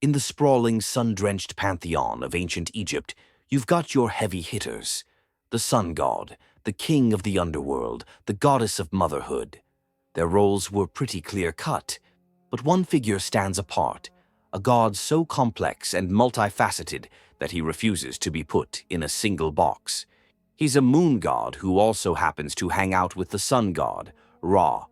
In the sprawling, sun-drenched pantheon of ancient Egypt, you've got your heavy hitters. The sun god, the king of the underworld, the goddess of motherhood. Their roles were pretty clear-cut, but one figure stands apart, a god so complex and multifaceted that he refuses to be put in a single box. He's a moon god who also happens to hang out with the sun god, Ra.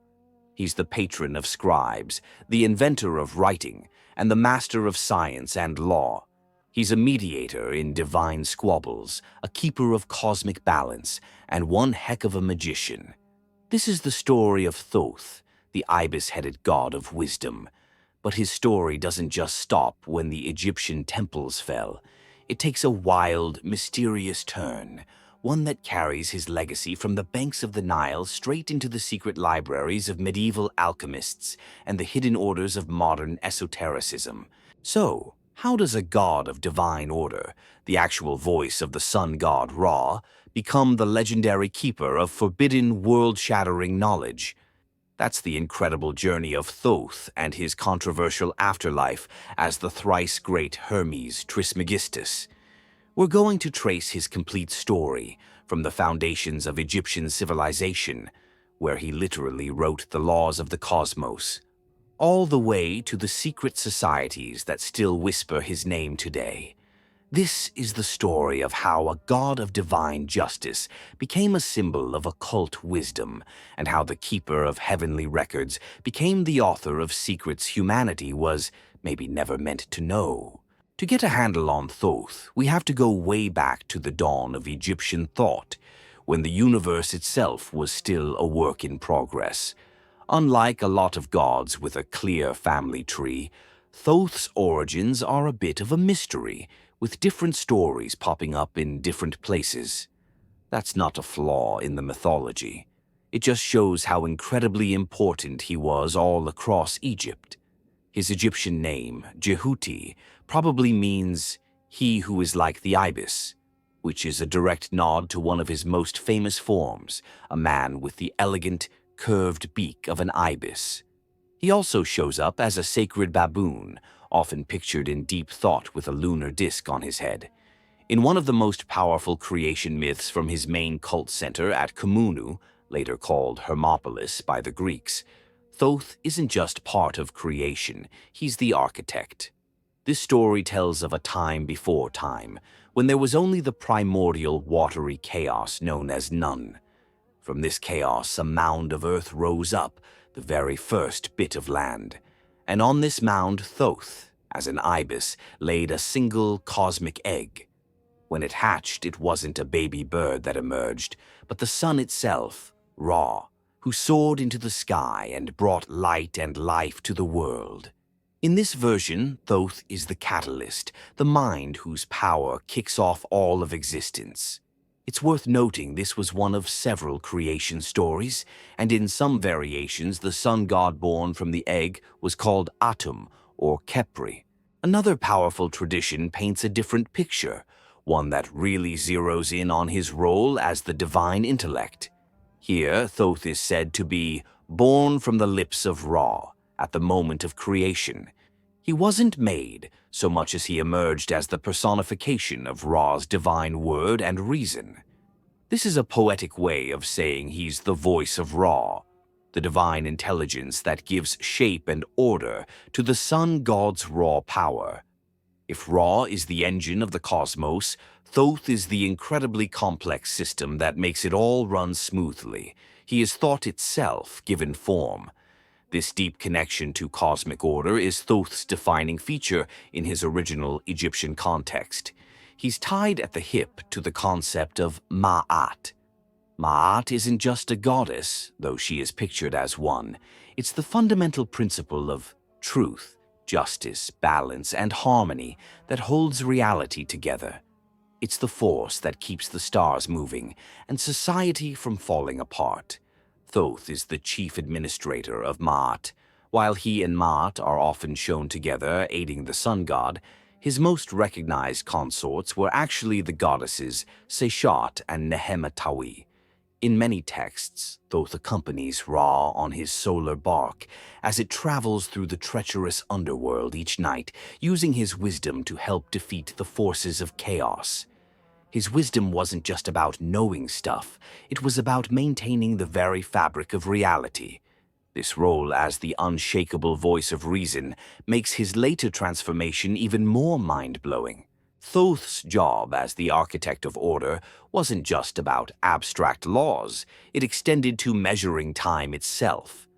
He's the patron of scribes, the inventor of writing, and the master of science and law. He's a mediator in divine squabbles, a keeper of cosmic balance, and one heck of a magician. This is the story of Thoth, the ibis-headed god of wisdom. But his story doesn't just stop when the Egyptian temples fell. It takes a wild, mysterious turn, one that carries his legacy from the banks of the Nile straight into the secret libraries of medieval alchemists and the hidden orders of modern esotericism. So, how does a god of divine order, the actual voice of the sun god Ra, become the legendary keeper of forbidden, world-shattering knowledge? That's the incredible journey of Thoth and his controversial afterlife as the thrice-great Hermes Trismegistus. We're going to trace his complete story from the foundations of Egyptian civilization, where he literally wrote the laws of the cosmos, all the way to the secret societies that still whisper his name today. This is the story of how a god of divine justice became a symbol of occult wisdom, and how the keeper of heavenly records became the author of secrets humanity was maybe never meant to know. To get a handle on Thoth, we have to go way back to the dawn of Egyptian thought, when the universe itself was still a work in progress. Unlike a lot of gods with a clear family tree, Thoth's origins are a bit of a mystery, with different stories popping up in different places. That's not a flaw in the mythology. It just shows how incredibly important he was all across Egypt. His Egyptian name, Jehuti, probably means he who is like the ibis, which is a direct nod to one of his most famous forms, a man with the elegant, curved beak of an ibis. He also shows up as a sacred baboon, often pictured in deep thought with a lunar disk on his head. In one of the most powerful creation myths from his main cult center at Khumunu, later called Hermopolis by the Greeks, Thoth isn't just part of creation, he's the architect. This story tells of a time before time, when there was only the primordial watery chaos known as Nun. From this chaos, a mound of earth rose up, the very first bit of land. And on this mound, Thoth, as an ibis, laid a single cosmic egg. When it hatched, it wasn't a baby bird that emerged, but the sun itself, Ra, who soared into the sky and brought light and life to the world. In this version, Thoth is the catalyst, the mind whose power kicks off all of existence. It's worth noting this was one of several creation stories, and in some variations the sun god born from the egg was called Atum or Khepri. Another powerful tradition paints a different picture, one that really zeroes in on his role as the divine intellect. Here, Thoth is said to be born from the lips of Ra at the moment of creation. He wasn't made so much as he emerged as the personification of Ra's divine word and reason. This is a poetic way of saying he's the voice of Ra, the divine intelligence that gives shape and order to the sun god's raw power. If Ra is the engine of the cosmos, Thoth is the incredibly complex system that makes it all run smoothly. He is thought itself given form. This deep connection to cosmic order is Thoth's defining feature in his original Egyptian context. He's tied at the hip to the concept of Ma'at. Ma'at isn't just a goddess, though she is pictured as one. It's the fundamental principle of truth, justice, balance, and harmony that holds reality together. It's the force that keeps the stars moving and society from falling apart. Thoth is the chief administrator of Ma'at. While he and Ma'at are often shown together aiding the sun god, his most recognized consorts were actually the goddesses Seshat and Nehematawi. In many texts, Thoth accompanies Ra on his solar bark as it travels through the treacherous underworld each night, using his wisdom to help defeat the forces of chaos. His wisdom wasn't just about knowing stuff, it was about maintaining the very fabric of reality. This role as the unshakable voice of reason makes his later transformation even more mind-blowing. Thoth's job as the architect of order wasn't just about abstract laws, it extended to measuring time itself.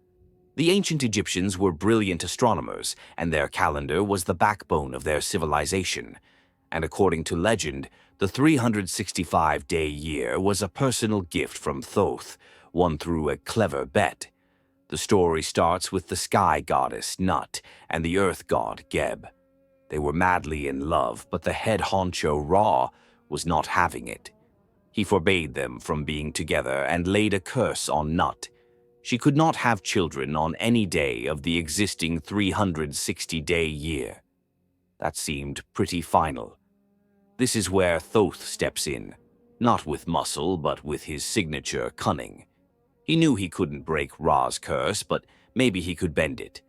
The ancient Egyptians were brilliant astronomers, and their calendar was the backbone of their civilization. And according to legend, the 365-day year was a personal gift from Thoth, won through a clever bet. The story starts with the sky goddess Nut and the earth god Geb. They were madly in love, but the head honcho Ra was not having it. He forbade them from being together and laid a curse on Nut. She could not have children on any day of the existing 360-day year. That seemed pretty final. This is where Thoth steps in, not with muscle, but with his signature cunning. He knew he couldn't break Ra's curse, but maybe he could bend it.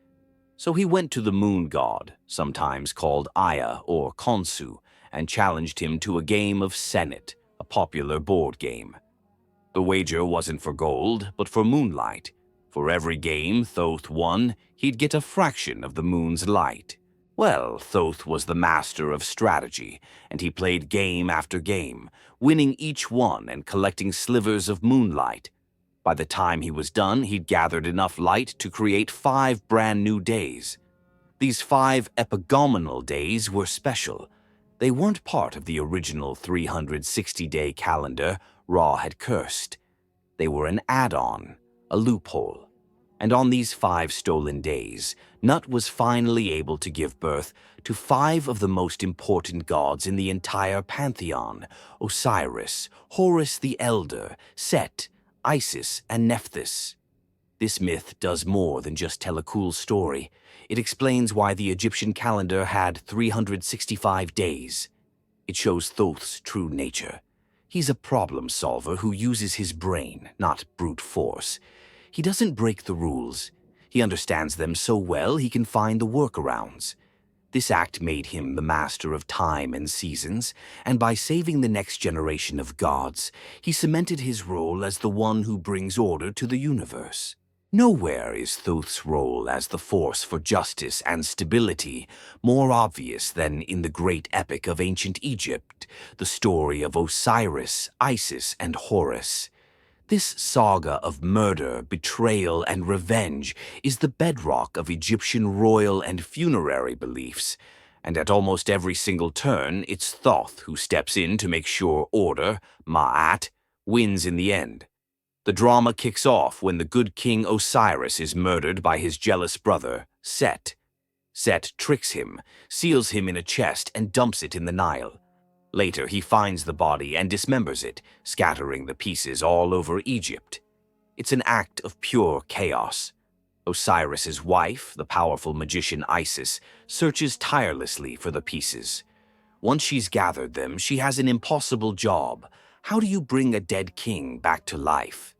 So he went to the moon god, sometimes called Aya or Khonsu, and challenged him to a game of Senet, a popular board game. The wager wasn't for gold, but for moonlight. For every game Thoth won, he'd get a fraction of the moon's light. Well, Thoth was the master of strategy, and he played game after game, winning each one and collecting slivers of moonlight. By the time he was done, he'd gathered enough light to create 5 brand new days. These 5 epigomenal days were special. They weren't part of the original 360-day calendar Ra had cursed. They were an add-on, a loophole. And on these 5 stolen days, Nut was finally able to give birth to 5 of the most important gods in the entire pantheon: Osiris, Horus the Elder, Set, Isis, and Nephthys. This myth does more than just tell a cool story. It explains why the Egyptian calendar had 365 days. It shows Thoth's true nature. He's a problem solver who uses his brain, not brute force. He doesn't break the rules. He understands them so well he can find the workarounds. This act made him the master of time and seasons, and by saving the next generation of gods, he cemented his role as the one who brings order to the universe. Nowhere is Thoth's role as the force for justice and stability more obvious than in the great epic of ancient Egypt, the story of Osiris, Isis, and Horus. This saga of murder, betrayal, and revenge is the bedrock of Egyptian royal and funerary beliefs, and at almost every single turn, it's Thoth who steps in to make sure order, Ma'at, wins in the end. The drama kicks off when the good king Osiris is murdered by his jealous brother, Set. Set tricks him, seals him in a chest, and dumps it in the Nile. Later, he finds the body and dismembers it, scattering the pieces all over Egypt. It's an act of pure chaos. Osiris's wife, the powerful magician Isis, searches tirelessly for the pieces. Once she's gathered them, she has an impossible job. How do you bring a dead king back to life?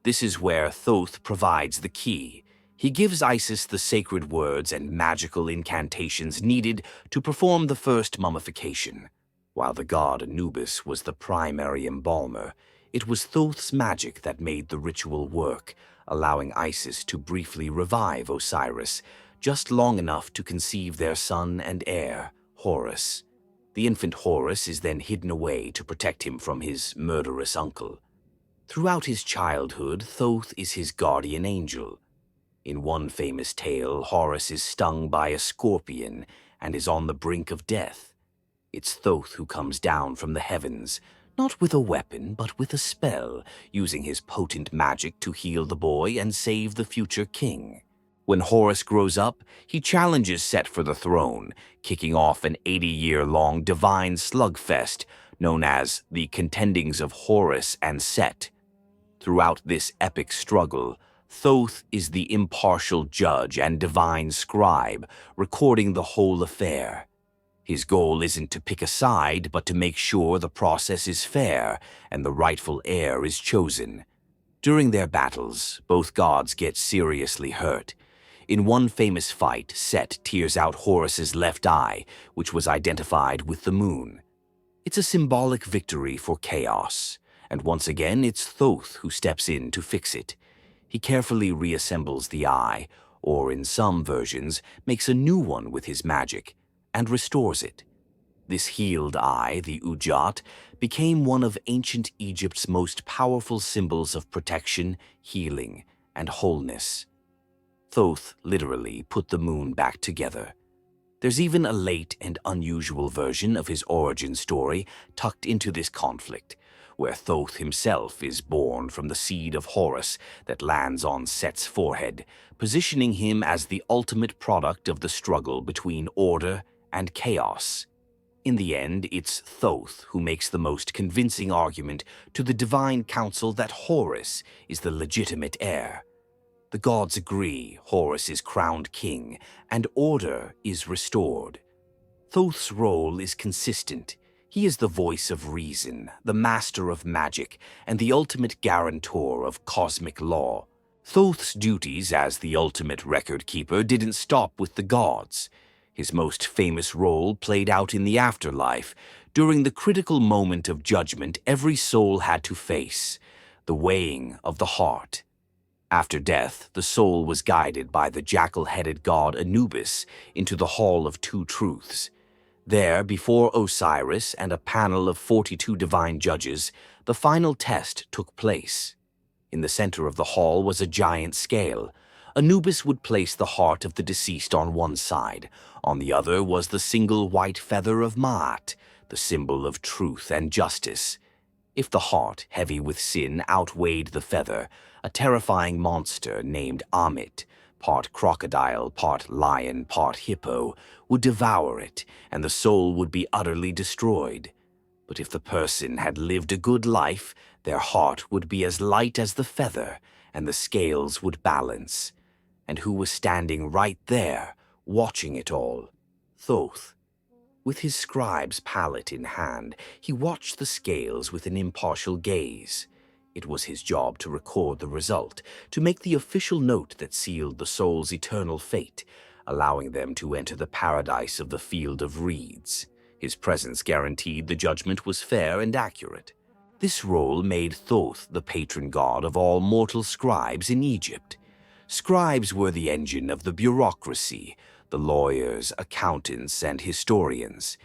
This is where Thoth provides the key. He gives Isis the sacred words and magical incantations needed to perform the first mummification. While the god Anubis was the primary embalmer, it was Thoth's magic that made the ritual work, allowing Isis to briefly revive Osiris, just long enough to conceive their son and heir, Horus. The infant Horus is then hidden away to protect him from his murderous uncle. Throughout his childhood, Thoth is his guardian angel. In one famous tale, Horus is stung by a scorpion and is on the brink of death. It's Thoth who comes down from the heavens, not with a weapon, but with a spell, using his potent magic to heal the boy and save the future king. When Horus grows up, he challenges Set for the throne, kicking off an 80-year-long divine slugfest known as the Contendings of Horus and Set. Throughout this epic struggle, Thoth is the impartial judge and divine scribe, recording the whole affair. His goal isn't to pick a side, but to make sure the process is fair and the rightful heir is chosen. During their battles, both gods get seriously hurt. In one famous fight, Set tears out Horus's left eye, which was identified with the moon. It's a symbolic victory for chaos, and once again it's Thoth who steps in to fix it. He carefully reassembles the eye, or in some versions, makes a new one with his magic, and restores it. This healed eye, the Ujat, became one of ancient Egypt's most powerful symbols of protection, healing, and wholeness. Thoth literally put the moon back together. There's even a late and unusual version of his origin story tucked into this conflict, where Thoth himself is born from the seed of Horus that lands on Set's forehead, positioning him as the ultimate product of the struggle between order and chaos. In the end, it's Thoth who makes the most convincing argument to the divine council that Horus is the legitimate heir. The gods agree Horus is crowned king, and order is restored. Thoth's role is consistent. He is the voice of reason, the master of magic, and the ultimate guarantor of cosmic law. Thoth's duties as the ultimate record keeper didn't stop with the gods. His most famous role played out in the afterlife, during the critical moment of judgment every soul had to face, the weighing of the heart. After death, the soul was guided by the jackal-headed god Anubis into the Hall of Two Truths. There, before Osiris and a panel of 42 divine judges, the final test took place. In the center of the hall was a giant scale. Anubis would place the heart of the deceased on one side. On the other was the single white feather of Ma'at, the symbol of truth and justice. If the heart, heavy with sin, outweighed the feather, a terrifying monster named Amit, part crocodile, part lion, part hippo, would devour it, and the soul would be utterly destroyed. But if the person had lived a good life, their heart would be as light as the feather, and the scales would balance. And who was standing right there, watching it all? Thoth. With his scribe's palette in hand, he watched the scales with an impartial gaze. It was his job to record the result, to make the official note that sealed the soul's eternal fate, allowing them to enter the paradise of the field of reeds. His presence guaranteed the judgment was fair and accurate. This role made Thoth the patron god of all mortal scribes in Egypt. Scribes were the engine of the bureaucracy, the lawyers, accountants, and historians.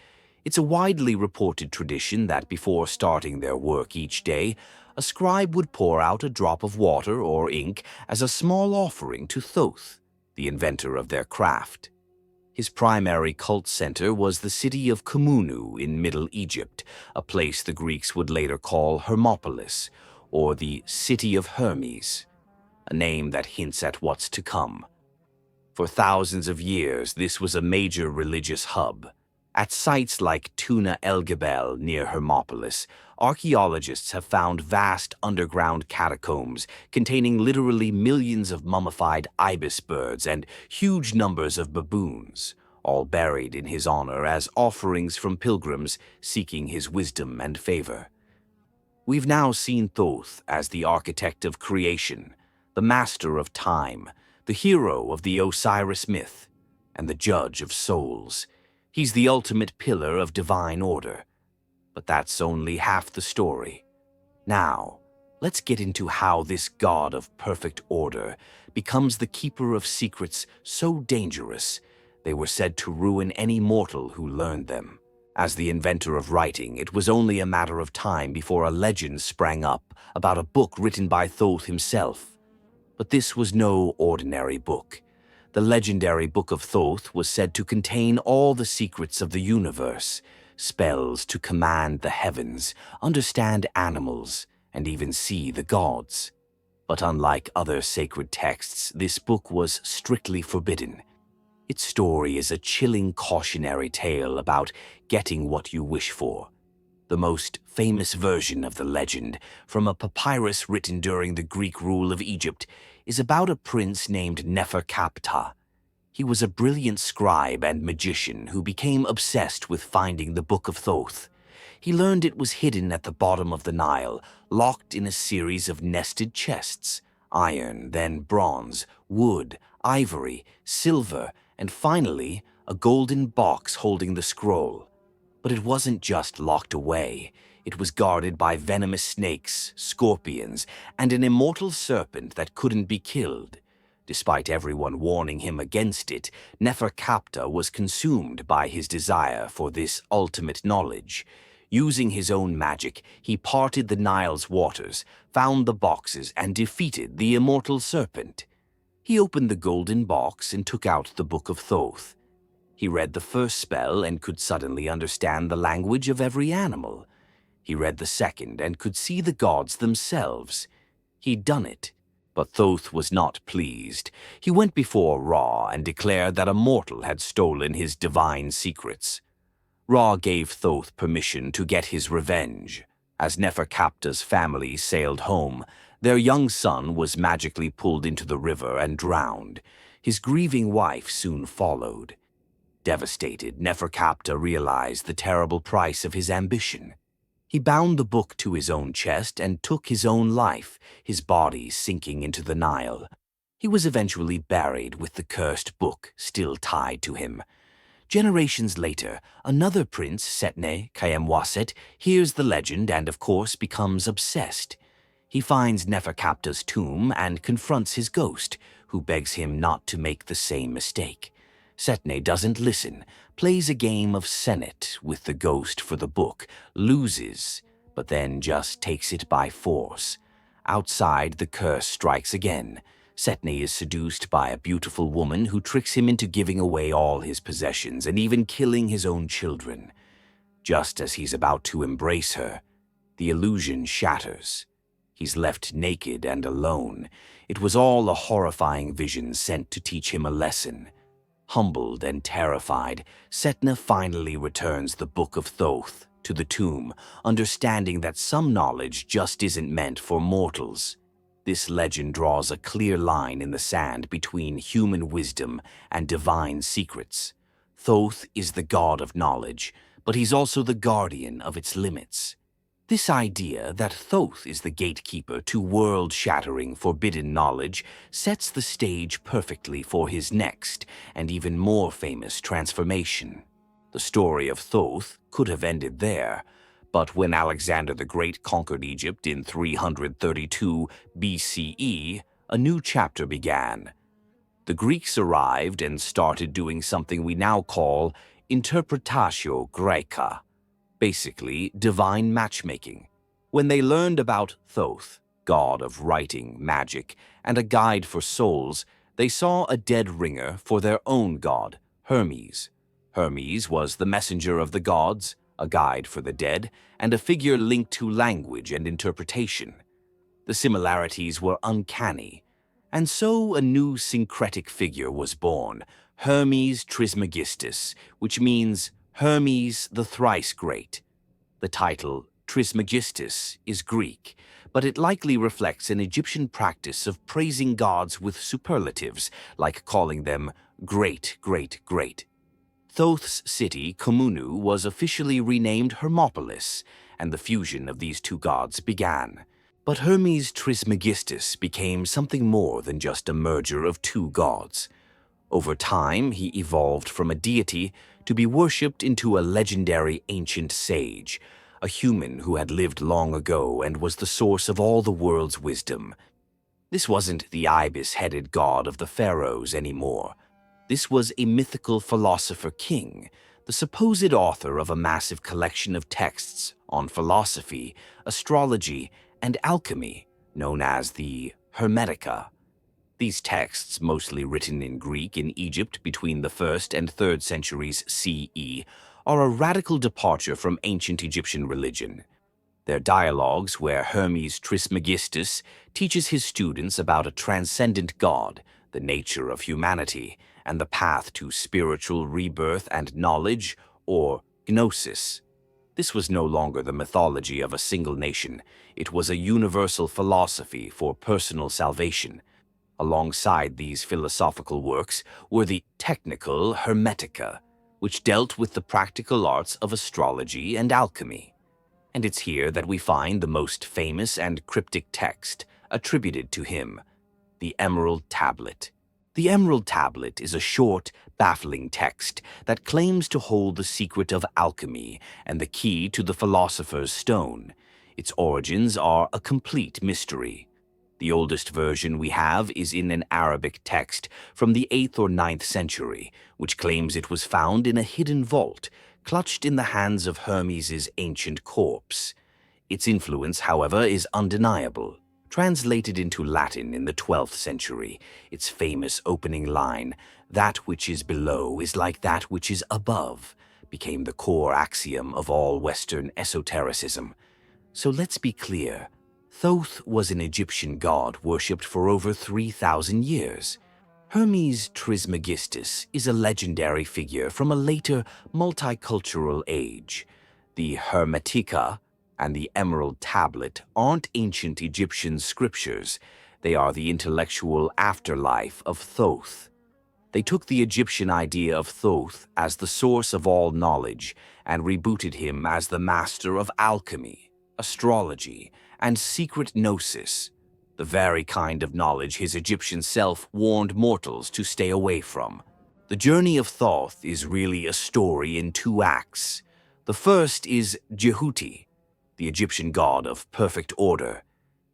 It's a widely reported tradition that before starting their work each day, a scribe would pour out a drop of water or ink as a small offering to Thoth, the inventor of their craft. His primary cult center was the city of Khmunu in Middle Egypt, a place the Greeks would later call Hermopolis, or the City of Hermes, a name that hints at what's to come. For thousands of years, this was a major religious hub. At sites like Tuna El Gebel near Hermopolis, archaeologists have found vast underground catacombs containing literally millions of mummified ibis birds and huge numbers of baboons, all buried in his honor as offerings from pilgrims seeking his wisdom and favor. We've now seen Thoth as the architect of creation, the master of time, the hero of the Osiris myth, and the judge of souls. He's the ultimate pillar of divine order. But that's only half the story. Now, let's get into how this god of perfect order becomes the keeper of secrets so dangerous they were said to ruin any mortal who learned them. As the inventor of writing, it was only a matter of time before a legend sprang up about a book written by Thoth himself. But this was no ordinary book. The legendary Book of Thoth was said to contain all the secrets of the universe, spells to command the heavens, understand animals, and even see the gods. But unlike other sacred texts, this book was strictly forbidden. Its story is a chilling cautionary tale about getting what you wish for. The most famous version of the legend, from a papyrus written during the Greek rule of Egypt, is about a prince named Neferkaptah. He was a brilliant scribe and magician who became obsessed with finding the Book of Thoth. He learned it was hidden at the bottom of the Nile, locked in a series of nested chests: iron, then bronze, wood, ivory, silver, and finally a golden box holding the scroll. But it wasn't just locked away. It was guarded by venomous snakes, scorpions, and an immortal serpent that couldn't be killed. Despite everyone warning him against it, Neferkapta was consumed by his desire for this ultimate knowledge. Using his own magic, he parted the Nile's waters, found the boxes, and defeated the immortal serpent. He opened the golden box and took out the Book of Thoth. He read the first spell and could suddenly understand the language of every animal. He read the second and could see the gods themselves. He'd done it. But Thoth was not pleased. He went before Ra and declared that a mortal had stolen his divine secrets. Ra gave Thoth permission to get his revenge. As Neferkapta's family sailed home, their young son was magically pulled into the river and drowned. His grieving wife soon followed. Devastated, Neferkapta realized the terrible price of his ambition. He bound the book to his own chest and took his own life, his body sinking into the Nile. He was eventually buried with the cursed book still tied to him. Generations later, another prince, Setne Kayemwaset, hears the legend and, of course, becomes obsessed. He finds Neferkapta's tomb and confronts his ghost, who begs him not to make the same mistake. Setne doesn't listen, plays a game of Senet with the ghost for the book, loses, but then just takes it by force. Outside, the curse strikes again. Setne is seduced by a beautiful woman who tricks him into giving away all his possessions and even killing his own children. Just as he's about to embrace her, the illusion shatters. He's left naked and alone. It was all a horrifying vision sent to teach him a lesson. Humbled and terrified, Setne finally returns the Book of Thoth to the tomb, understanding that some knowledge just isn't meant for mortals. This legend draws a clear line in the sand between human wisdom and divine secrets. Thoth is the god of knowledge, but he's also the guardian of its limits. This idea that Thoth is the gatekeeper to world-shattering forbidden knowledge sets the stage perfectly for his next and even more famous transformation. The story of Thoth could have ended there, but when Alexander the Great conquered Egypt in 332 BCE, a new chapter began. The Greeks arrived and started doing something we now call interpretatio Graeca. Basically, divine matchmaking. When they learned about Thoth, god of writing, magic, and a guide for souls, they saw a dead ringer for their own god, Hermes. Hermes was the messenger of the gods, a guide for the dead, and a figure linked to language and interpretation. The similarities were uncanny, and so a new syncretic figure was born, Hermes Trismegistus, which means Hermes the Thrice Great. The title Trismegistus is Greek, but it likely reflects an Egyptian practice of praising gods with superlatives, like calling them great, great, great. Thoth's city, Khmunu, was officially renamed Hermopolis, and the fusion of these two gods began. But Hermes Trismegistus became something more than just a merger of two gods. Over time, he evolved from a deity to be worshipped into a legendary ancient sage, a human who had lived long ago and was the source of all the world's wisdom. This wasn't the ibis-headed god of the pharaohs anymore. This was a mythical philosopher king, the supposed author of a massive collection of texts on philosophy, astrology, and alchemy, known as the Hermetica. These texts, mostly written in Greek in Egypt between the 1st and 3rd centuries CE, are a radical departure from ancient Egyptian religion. They're dialogues where Hermes Trismegistus teaches his students about a transcendent god, the nature of humanity, and the path to spiritual rebirth and knowledge, or gnosis. This was no longer the mythology of a single nation. It was a universal philosophy for personal salvation. Alongside these philosophical works were the technical Hermetica, which dealt with the practical arts of astrology and alchemy. And it's here that we find the most famous and cryptic text attributed to him, the Emerald Tablet. The Emerald Tablet is a short, baffling text that claims to hold the secret of alchemy and the key to the philosopher's stone. Its origins are a complete mystery. The oldest version we have is in an Arabic text from the 8th or 9th century, which claims it was found in a hidden vault, clutched in the hands of Hermes' ancient corpse. Its influence, however, is undeniable. Translated into Latin in the 12th century, its famous opening line, "That which is below is like that which is above," became the core axiom of all Western esotericism. So let's be clear. Thoth was an Egyptian god worshipped for over 3,000 years. Hermes Trismegistus is a legendary figure from a later multicultural age. The Hermetica and the Emerald Tablet aren't ancient Egyptian scriptures. They are the intellectual afterlife of Thoth. They took the Egyptian idea of Thoth as the source of all knowledge and rebooted him as the master of alchemy, astrology, and secret gnosis, the very kind of knowledge his Egyptian self warned mortals to stay away from. The journey of Thoth is really a story in two acts. The first is Jehuti, the Egyptian god of perfect order.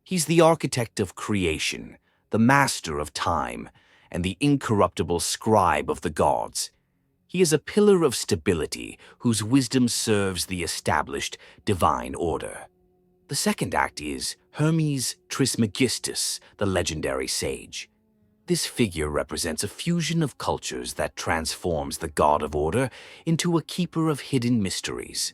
He's the architect of creation, the master of time, and the incorruptible scribe of the gods. He is a pillar of stability whose wisdom serves the established divine order. The second act is Hermes Trismegistus, the legendary sage. This figure represents a fusion of cultures that transforms the god of order into a keeper of hidden mysteries.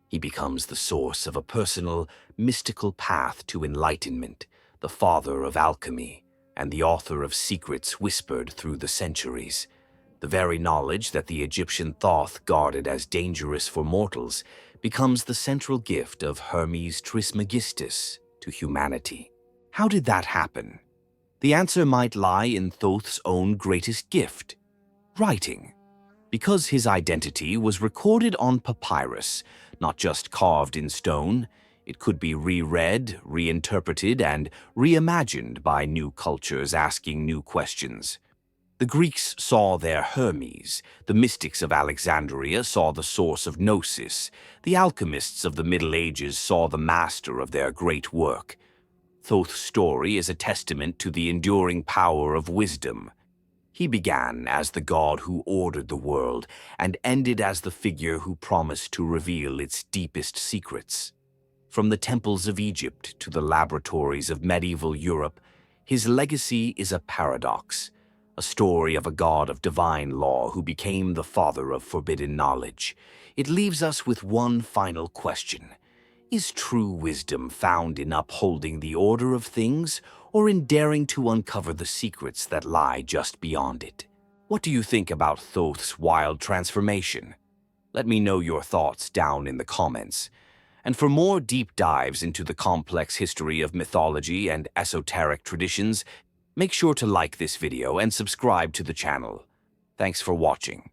He becomes the source of a personal, mystical path to enlightenment, the father of alchemy, and the author of secrets whispered through the centuries. The very knowledge that the Egyptian Thoth guarded as dangerous for mortals becomes the central gift of Hermes Trismegistus to humanity. How did that happen? The answer might lie in Thoth's own greatest gift, writing. Because his identity was recorded on papyrus, not just carved in stone, it could be reread, reinterpreted, and reimagined by new cultures asking new questions. The Greeks saw their Hermes, the mystics of Alexandria saw the source of gnosis, the alchemists of the Middle Ages saw the master of their great work. Thoth's story is a testament to the enduring power of wisdom. He began as the god who ordered the world and ended as the figure who promised to reveal its deepest secrets. From the temples of Egypt to the laboratories of medieval Europe, his legacy is a paradox. A story of a god of divine law who became the father of forbidden knowledge. It leaves us with one final question. Is true wisdom found in upholding the order of things, or in daring to uncover the secrets that lie just beyond it? What do you think about Thoth's wild transformation? Let me know your thoughts down in the comments. And for more deep dives into the complex history of mythology and esoteric traditions, make sure to like this video and subscribe to the channel. Thanks for watching.